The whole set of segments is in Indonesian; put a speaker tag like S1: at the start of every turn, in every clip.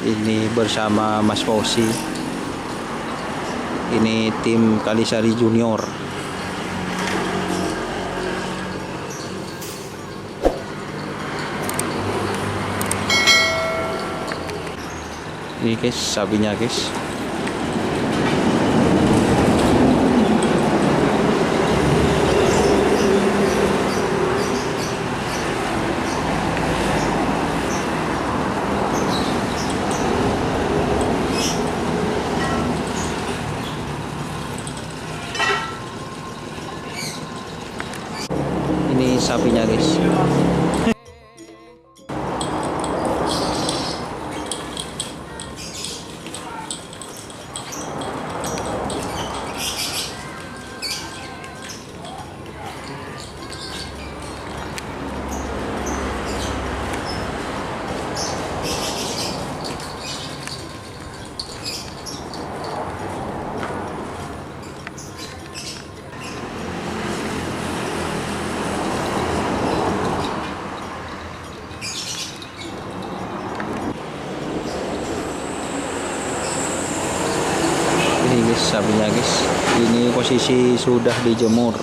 S1: guys, ini bersama Mas Fauzi. Ini tim Kalisari Junior. Ini guys, sapinya guys. Ini sapinya guys. Ini guys, sapinya guys. Ini posisi sudah dijemur.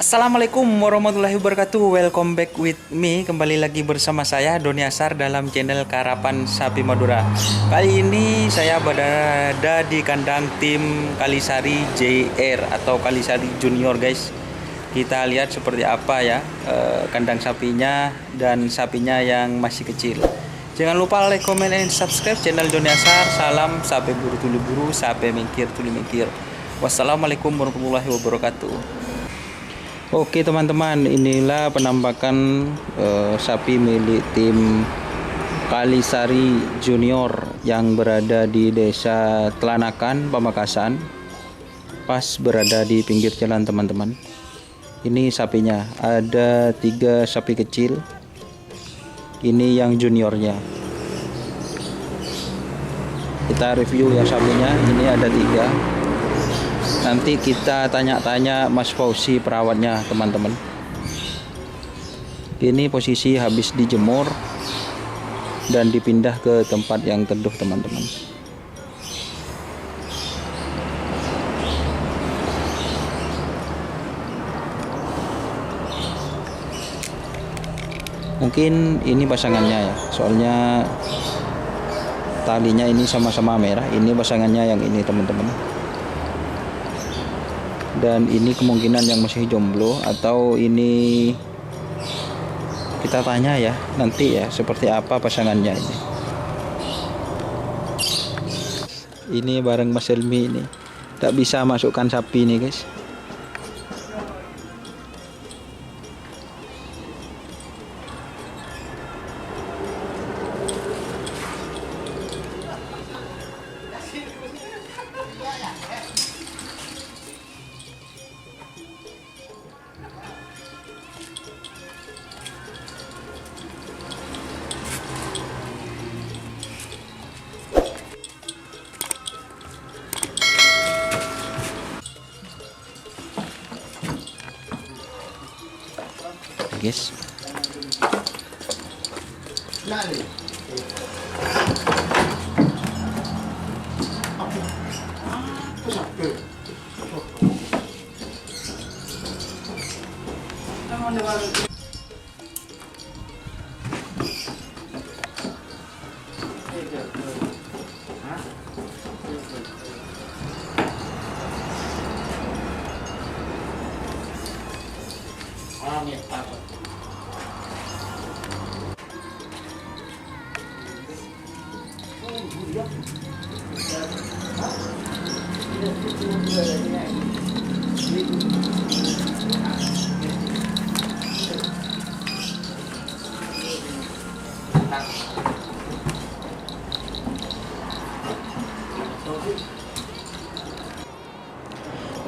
S2: Assalamualaikum warahmatullahi wabarakatuh. Welcome back with me. Kembali lagi bersama saya Doni Asar dalam channel Karapan Sapi Madura. Kali ini saya berada di kandang tim Kalisari JR atau Kalisari Junior guys. Kita lihat seperti apa ya kandang sapinya dan sapinya yang masih kecil. Jangan lupa like, comment, and subscribe channel Doni Asar. Salam sapi buru tuli buru, sapi mengkir tuli mengkir. Wassalamualaikum warahmatullahi wabarakatuh.
S1: Oke teman-teman, inilah penampakan sapi milik tim Kalisari Junior yang berada di Desa Telanakan, Pamekasan. Pas berada di pinggir jalan teman-teman. Ini sapinya, ada 3 sapi kecil. Ini yang juniornya. Kita review ya sapinya, ini ada 3. Nanti kita tanya-tanya Mas Fauzi perawatnya teman-teman. Ini posisi habis dijemur dan dipindah ke tempat yang teduh teman-teman. Mungkin ini pasangannya ya, soalnya talinya ini sama-sama merah. Ini pasangannya yang ini teman-teman. Dan ini kemungkinan yang masih jomblo, atau ini kita tanya ya nanti ya seperti apa pasangannya ini. Ini bareng Mas Helmi ini. Tak bisa masukkan sapi nih guys. Guys,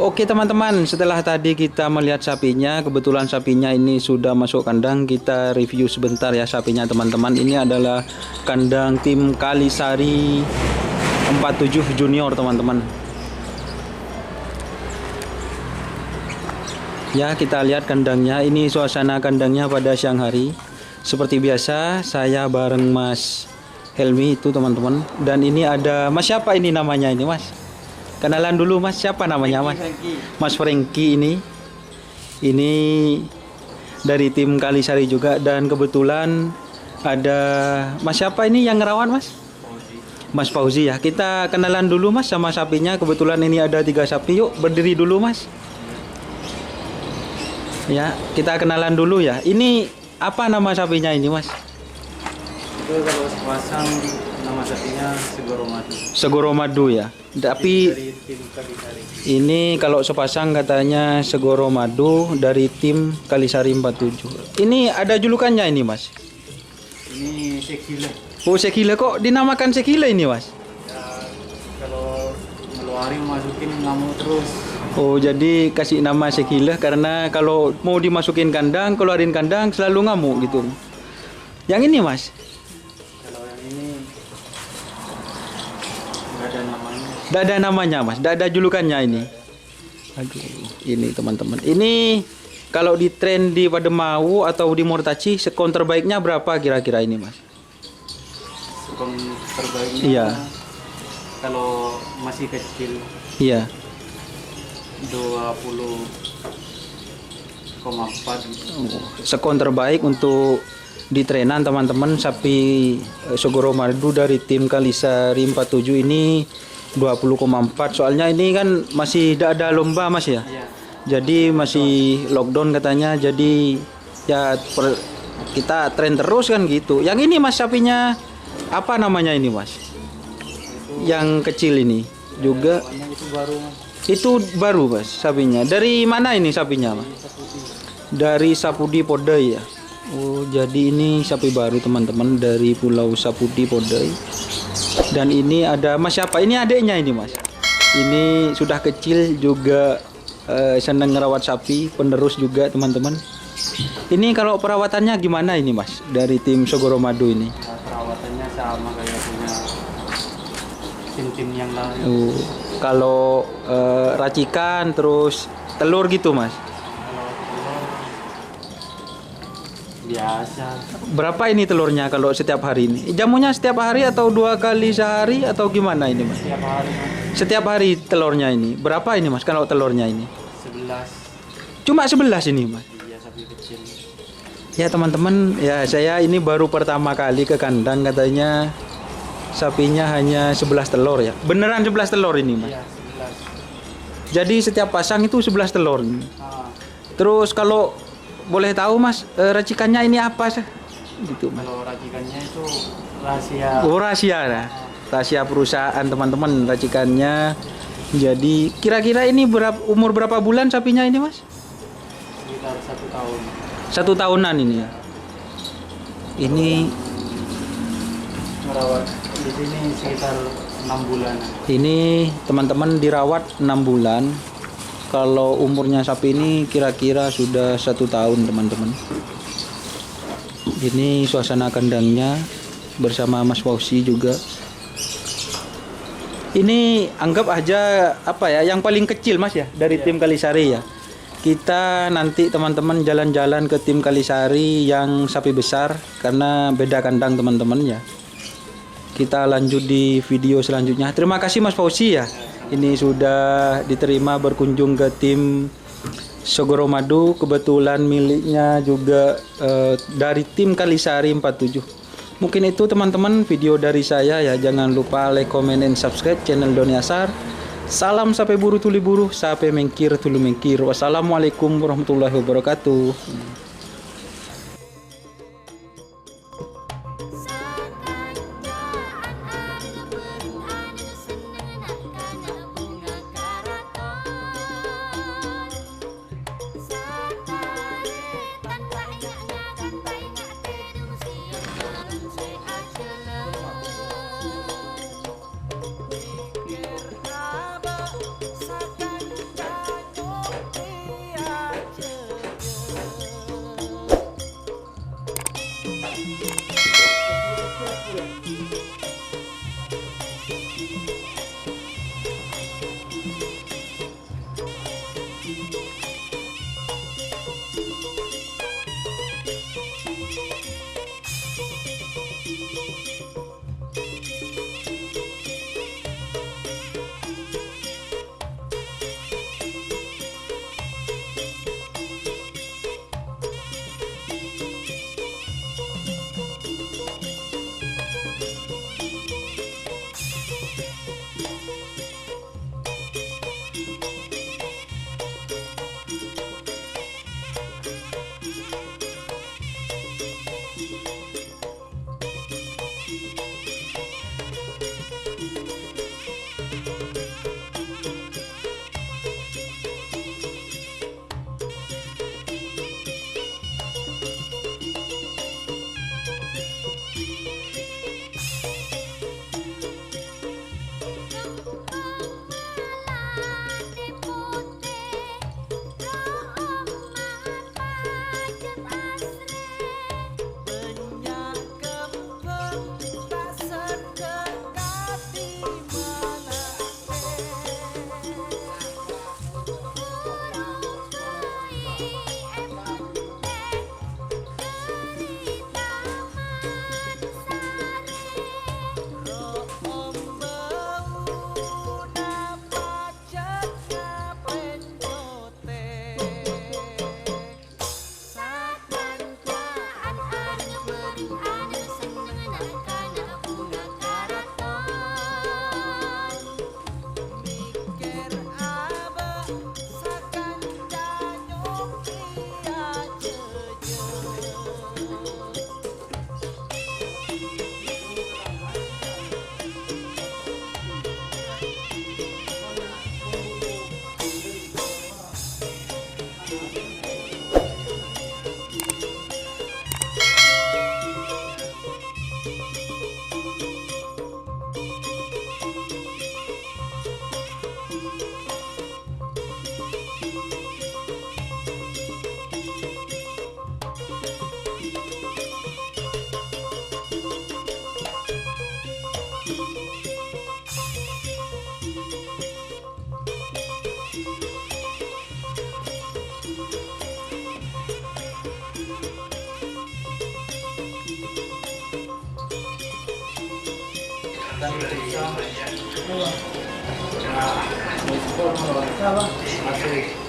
S1: Oke teman-teman, setelah tadi kita melihat sapinya, kebetulan sapinya ini sudah masuk kandang. Kita review sebentar ya sapinya teman-teman. Ini adalah kandang tim Kalisari 47 Junior teman-teman. Ya, kita lihat kandangnya. Ini suasana kandangnya pada siang hari. Seperti biasa, saya bareng Mas Helmi itu teman-teman. Dan ini ada Mas, siapa ini namanya ini Mas? Kenalan dulu Mas, siapa namanya Mas? Mas Franky ini. Ini dari tim Kalisari juga. Dan kebetulan ada Mas siapa ini yang ngerawat Mas? Mas Fauzi ya. Kita kenalan dulu Mas sama sapinya. Kebetulan ini ada 3 sapi. Yuk berdiri dulu Mas. Ya, kita kenalan dulu ya. Ini apa nama sapinya ini Mas?
S3: Itu kalau sepasang nama sapinya Segoro Madu.
S1: Segoro Madu ya. Tapi
S3: Dari tim Kalisari.
S1: ini kalau sepasang katanya Segoro Madu dari tim Kalisari 47. Ini ada julukannya ini Mas.
S3: Ini Sekila.
S1: Oh Sekila, kok dinamakan Sekila ini Mas?
S3: Ya, kalau ngeluarin masukin ngamuk terus.
S1: Oh jadi kasih nama Sekila karena kalau mau dimasukin kandang, keluarin kandang selalu ngamuk gitu. Yang ini Mas?
S3: Kalau yang ini nggak ada namanya.
S1: Tidak ada namanya Mas, tidak ada julukannya ini. Aduh, ini teman-teman. Ini kalau di tren di Pademau atau di Mortaci, sekon terbaiknya berapa kira-kira ini Mas?
S3: Sekon terbaiknya.
S1: Iya.
S3: Kalau masih kecil
S1: Iya.
S3: 20,4 gitu.
S1: Sekon terbaik untuk di trenan teman-teman sapi Segoro Madu dari tim Kalisari 47 ini 20,4. Soalnya ini kan masih tidak ada lomba Mas ya.
S3: Iya.
S1: Jadi masih lockdown katanya. Jadi ya kita tren terus kan gitu. Yang ini Mas sapinya apa namanya ini Mas? Yang kecil ini juga
S3: Namanya itu baru Mas.
S1: itu baru Mas sapinya. Dari mana ini sapinya Mas?
S3: Sapudi.
S1: Dari Sapudi Podai ya. Oh, jadi ini sapi baru teman-teman dari Pulau Sapudi Podai. Dan ini ada Mas siapa? Ini adiknya ini Mas. Ini sudah kecil juga senang ngerawat sapi, penerus juga teman-teman. Ini kalau perawatannya gimana ini Mas dari tim Segoro Madu ini?
S3: Nah, perawatannya sama kayak punya tim-tim yang lain.
S1: Oh, kalau racikan terus telur gitu Mas.
S3: Kalau telur biasa
S1: Berapa ini telurnya kalau setiap hari ini? Jamunya setiap hari atau 2 kali sehari atau gimana ini Mas?
S3: setiap hari Mas.
S1: Setiap hari telurnya ini. Berapa ini Mas kalau telurnya ini?
S3: 11.
S1: Cuma 11 ini Mas.
S3: Iya, sapi kecil.
S1: Ya teman-teman, ya saya ini baru pertama kali ke kandang katanya sapinya hanya 11 telur ya. Beneran 11 telur ini Mas.
S3: Iya, 11.
S1: Jadi setiap pasang itu 11 telur.
S3: Ah,
S1: Terus kalau boleh tahu Mas, racikannya ini apa sih? Gitu Mas.
S3: kalau racikannya itu rahasia.
S1: Oh rahasia ya. Rahasia perusahaan teman-teman racikannya. Jadi kira-kira ini umur berapa bulan sapinya ini Mas?
S3: Sekitar 1 tahun.
S1: 1 tahunan ini ya. Ini
S3: Merawat di sini sekitar 6 bulan.
S1: ini teman-teman dirawat 6 bulan. Kalau umurnya sapi ini kira-kira sudah 1 tahun teman-teman. Ini suasana kandangnya bersama Mas Fauzi juga. Ini anggap aja apa ya, yang paling kecil Mas ya dari tim Kalisari ya. Kita nanti teman-teman jalan-jalan ke tim Kalisari yang sapi besar karena beda kandang teman-teman ya. Kita lanjut di video selanjutnya. Terima kasih Mas Fauzi ya. Ini sudah diterima berkunjung ke tim Segoro Madu. Kebetulan miliknya juga dari tim Kalisari 47. Mungkin itu teman-teman video dari saya ya. Jangan lupa like, comment, and subscribe channel Doni Asar. Salam sapi buru tuli buru, sapi mengkir tulu mengkir. Wassalamualaikum warahmatullahi wabarakatuh. dan diperiksa. Nah, ekspor masih